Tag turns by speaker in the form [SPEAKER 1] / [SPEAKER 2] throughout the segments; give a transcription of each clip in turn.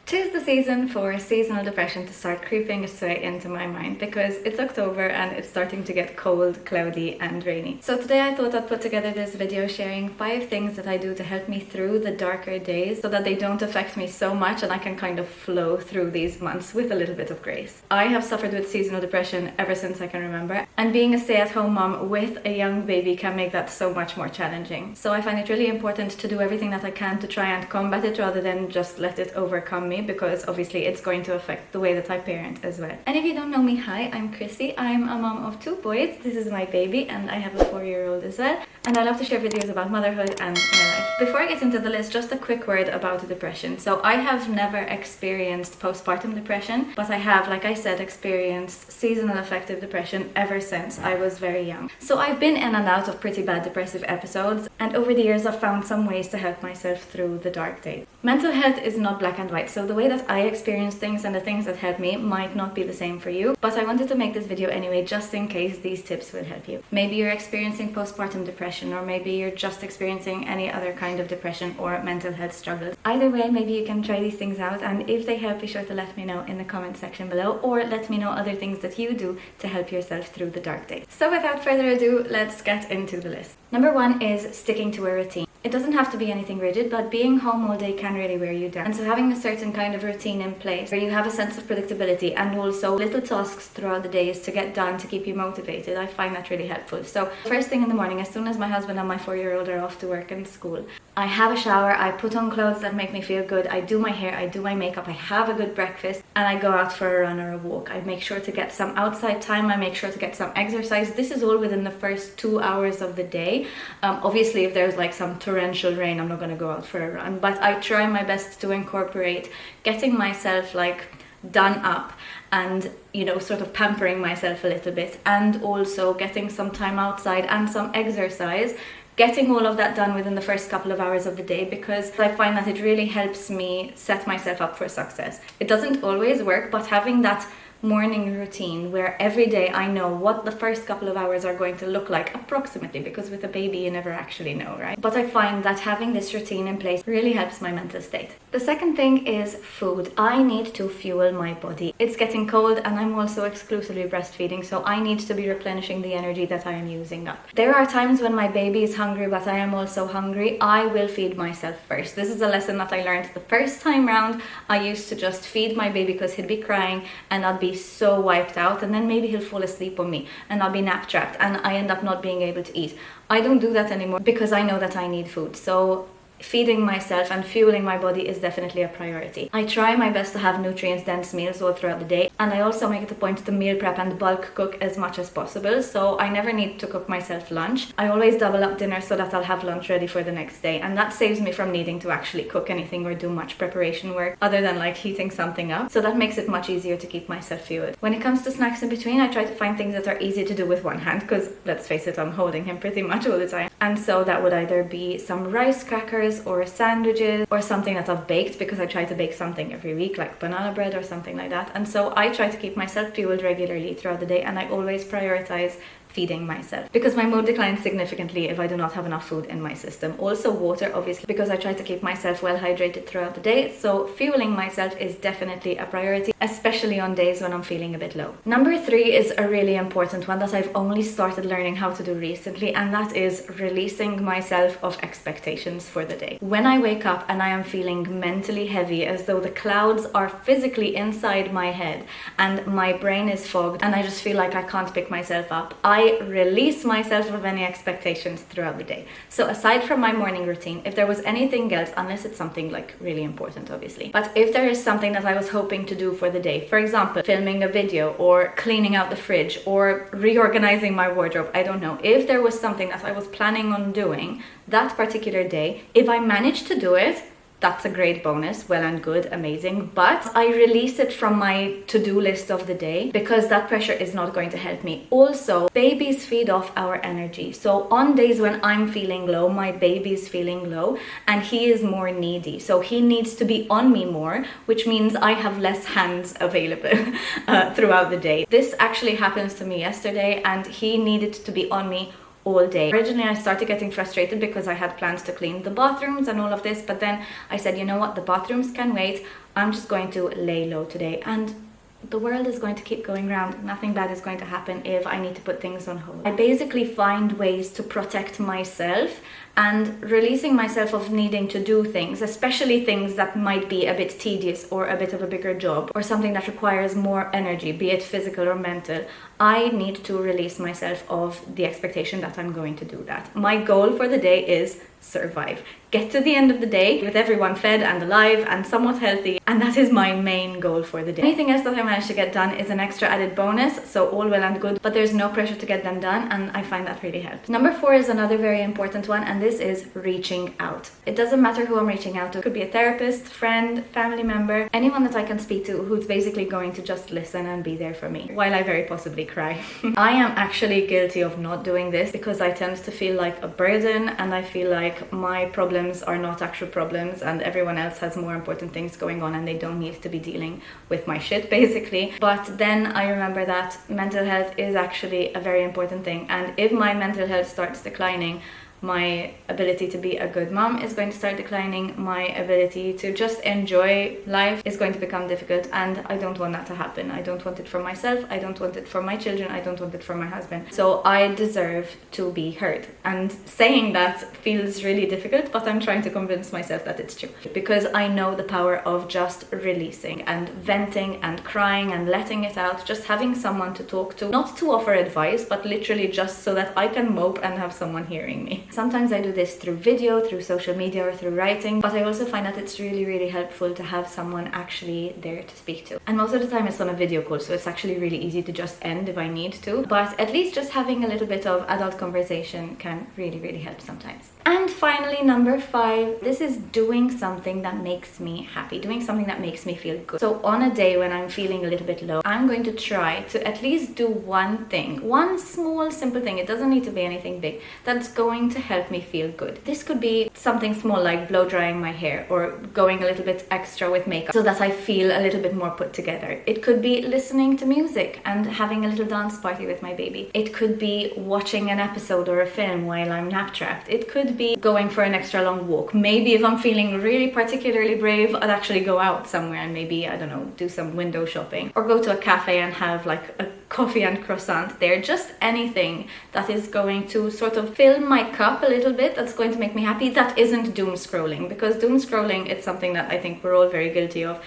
[SPEAKER 1] 'Tis the season for seasonal depression to start creeping its way into my mind because it's October and it's starting to get cold, cloudy and rainy. So today I thought I'd put together this video sharing 5 things that I do to help me through the darker days so that they don't affect me so much and I can kind of flow through these months with a little bit of grace. I have suffered with seasonal depression ever since I can remember, and being a stay-at-home mom with a young baby can make that so much more challenging. So I find it really important to do everything that I can to try and combat it rather than just let it overcome me, because obviously it's going to affect the way that I parent as well. And if you don't know me, hi, I'm Chrissy. I'm a mom of 2 boys. This is my baby and I have a 4-year-old as well. And I love to share videos about motherhood and my life. Before I get into the list, just a quick word about depression. So I have never experienced postpartum depression, but I have, like I said, experienced seasonal affective depression ever since I was very young. So I've been in and out of pretty bad depressive episodes, and over the years I've found some ways to help myself through the dark days. Mental health is not black and white, so the way that I experience things and the things that help me might not be the same for you, but I wanted to make this video anyway just in case these tips will help you. Maybe you're experiencing postpartum depression, or maybe you're just experiencing any other kind of depression or mental health struggles. Either way, maybe you can try these things out, and if they help, be sure to let me know in the comment section below, or let me know other things that you do to help yourself through the dark days. So without further ado, let's get into the list. Number 1 is sticking to a routine. It doesn't have to be anything rigid, but being home all day can really wear you down. And so having a certain kind of routine in place where you have a sense of predictability and also little tasks throughout the days to get done to keep you motivated, I find that really helpful. So first thing in the morning, as soon as my husband and my 4-year-old are off to work and school, I have a shower, I put on clothes that make me feel good, I do my hair, I do my makeup, I have a good breakfast, and I go out for a run or a walk. I make sure to get some outside time, I make sure to get some exercise. This is all within the first 2 hours of the day. Obviously, if there's like some torrential rain, I'm not going to go out for a run, but I try my best to incorporate getting myself like done up and, you know, sort of pampering myself a little bit, and also getting some time outside and some exercise, getting all of that done within the first couple of hours of the day, because I find that it really helps me set myself up for success. It doesn't always work, but having that morning routine where every day I know what the first couple of hours are going to look like approximately, because with a baby you never actually know, right? But I find that having this routine in place really helps my mental state. The second thing is food. I need to fuel my body. It's getting cold and I'm also exclusively breastfeeding, so I need to be replenishing the energy that I am using up. There are times when my baby is hungry but I am also hungry. I will feed myself first. This is a lesson that I learned the first time round. I used to just feed my baby because he'd be crying and I'd be so wiped out, and then maybe he'll fall asleep on me and I'll be nap trapped and I end up not being able to eat. I don't do that anymore because I know that I need food. So feeding myself and fueling my body is definitely a priority. I try my best to have nutrient-dense meals all throughout the day, and I also make it a point to meal prep and bulk cook as much as possible, so I never need to cook myself lunch. I always double up dinner so that I'll have lunch ready for the next day, and that saves me from needing to actually cook anything or do much preparation work other than like heating something up, so that makes it much easier to keep myself fueled. When it comes to snacks in between, I try to find things that are easy to do with one hand, because let's face it, I'm holding him pretty much all the time, and so that would either be some rice crackers or sandwiches or something that I've baked, because I try to bake something every week like banana bread or something like that. And so I try to keep myself fueled regularly throughout the day, and I always prioritize feeding myself because my mood declines significantly if I do not have enough food in my system. Also water, obviously, because I try to keep myself well hydrated throughout the day, so fueling myself is definitely a priority, especially on days when I'm feeling a bit low. Number 3 is a really important one that I've only started learning how to do recently, and that is releasing myself of expectations for the day. When I wake up and I am feeling mentally heavy, as though the clouds are physically inside my head and my brain is fogged and I just feel like I can't pick myself up, I release myself of any expectations throughout the day. So aside from my morning routine, if there was anything else, unless it's something like really important obviously, but if there is something that I was hoping to do for the day, for example filming a video or cleaning out the fridge or reorganizing my wardrobe, I don't know, if there was something that I was planning on doing that particular day, if I managed to do it, that's a great bonus, well and good, amazing, but I release it from my to-do list of the day because that pressure is not going to help me. Also, babies feed off our energy, so on days when I'm feeling low, my baby's feeling low and he is more needy, so he needs to be on me more, which means I have less hands available throughout the day. This actually happens to me yesterday, and he needed to be on me all day. Originally I started getting frustrated because I had plans to clean the bathrooms and all of this, but then I said, you know what, the bathrooms can wait. I'm just going to lay low today, and the world is going to keep going round. Nothing bad is going to happen if I need to put things on hold. I basically find ways to protect myself and releasing myself of needing to do things, especially things that might be a bit tedious or a bit of a bigger job or something that requires more energy, be it physical or mental. I need to release myself of the expectation that I'm going to do that. My goal for the day is survive. Get to the end of the day with everyone fed and alive and somewhat healthy, and that is my main goal for the day. Anything else that I managed to get done is an extra added bonus, so all well and good, but there's no pressure to get them done, and I find that really helps. Number 4 is another very important one, and this is reaching out. It doesn't matter who I'm reaching out to. It could be a therapist, friend, family member, anyone that I can speak to who's basically going to just listen and be there for me while I very possibly cry. I am actually guilty of not doing this because I tend to feel like a burden, and I feel like my problems are not actual problems and everyone else has more important things going on and they don't need to be dealing with my shit, basically. But then I remember that mental health is actually a very important thing, and if my mental health starts declining, my ability to be a good mom is going to start declining, my ability to just enjoy life is going to become difficult, and I don't want that to happen. I don't want it for myself, I don't want it for my children, I don't want it for my husband. So I deserve to be heard. And saying that feels really difficult, but I'm trying to convince myself that it's true, because I know the power of just releasing and venting and crying and letting it out, just having someone to talk to, not to offer advice, but literally just so that I can mope and have someone hearing me. Sometimes I do this through video, through social media, or through writing, but I also find that it's really, really helpful to have someone actually there to speak to. And most of the time it's on a video call, so it's actually really easy to just end if I need to. But at least just having a little bit of adult conversation can really, really help sometimes. And finally, number 5, this is doing something that makes me happy, doing something that makes me feel good. So on a day when I'm feeling a little bit low, I'm going to try to at least do one thing, one small, simple thing. It doesn't need to be anything big, that's going to help me feel good. This could be something small like blow drying my hair or going a little bit extra with makeup so that I feel a little bit more put together. It could be listening to music and having a little dance party with my baby. It could be watching an episode or a film while I'm nap trapped. It could be going for an extra long walk. Maybe if I'm feeling really particularly brave, I'd actually go out somewhere and maybe, I don't know, do some window shopping or go to a cafe and have like a coffee and croissant there. Just anything that is going to sort of fill my cup a little bit, that's going to make me happy, that isn't doom scrolling, because doom scrolling, it's something that I think we're all very guilty of.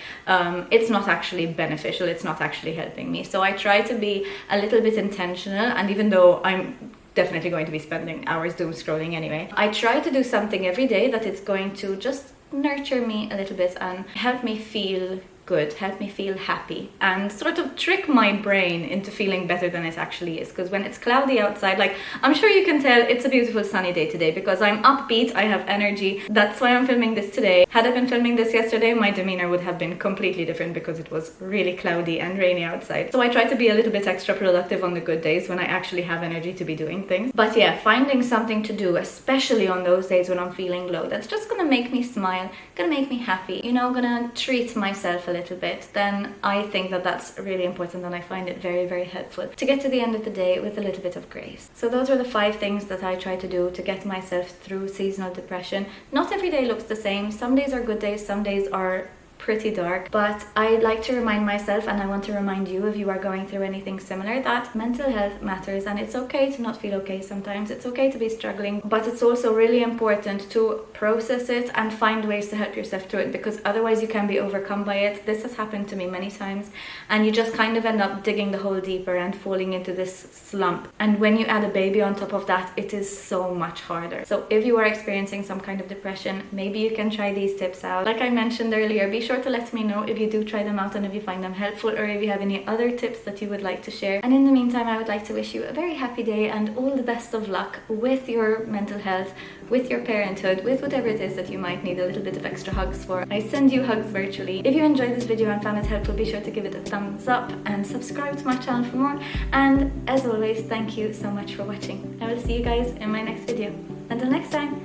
[SPEAKER 1] It's not actually beneficial, it's not actually helping me. So I try to be a little bit intentional, and even though I'm definitely going to be spending hours doom scrolling anyway, I try to do something every day that is going to just nurture me a little bit and help me feel good, help me feel happy, and sort of trick my brain into feeling better than it actually is. Because when it's cloudy outside, like I'm sure you can tell, it's a beautiful sunny day today because I'm upbeat, I have energy. That's why I'm filming this today. Had I been filming this yesterday, my demeanor would have been completely different because it was really cloudy and rainy outside. So I try to be a little bit extra productive on the good days when I actually have energy to be doing things. But yeah, finding something to do, especially on those days when I'm feeling low, that's just gonna make me smile, gonna make me happy, you know, gonna treat myself a little bit, then I think that that's really important, and I find it very, very helpful to get to the end of the day with a little bit of grace. So those are the 5 things that I try to do to get myself through seasonal depression. Not every day looks the same. Some days are good days, some days are pretty dark, but I like to remind myself, and I want to remind you if you are going through anything similar, that mental health matters, and it's okay to not feel okay sometimes. It's okay to be struggling, but it's also really important to process it and find ways to help yourself through it, because otherwise you can be overcome by it. This has happened to me many times, and you just kind of end up digging the hole deeper and falling into this slump. And when you add a baby on top of that, it is so much harder. So if you are experiencing some kind of depression, maybe you can try these tips out. Like I mentioned earlier, be sure to let me know if you do try them out and if you find them helpful, or if you have any other tips that you would like to share. And in the meantime, I would like to wish you a very happy day and all the best of luck with your mental health, with your parenthood, with whatever it is that you might need a little bit of extra hugs for. I send you hugs virtually. If you enjoyed this video and found it helpful, be sure to give it a thumbs up and subscribe to my channel for more. And as always, thank you so much for watching. I will see you guys in my next video. Until next time,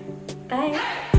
[SPEAKER 1] bye!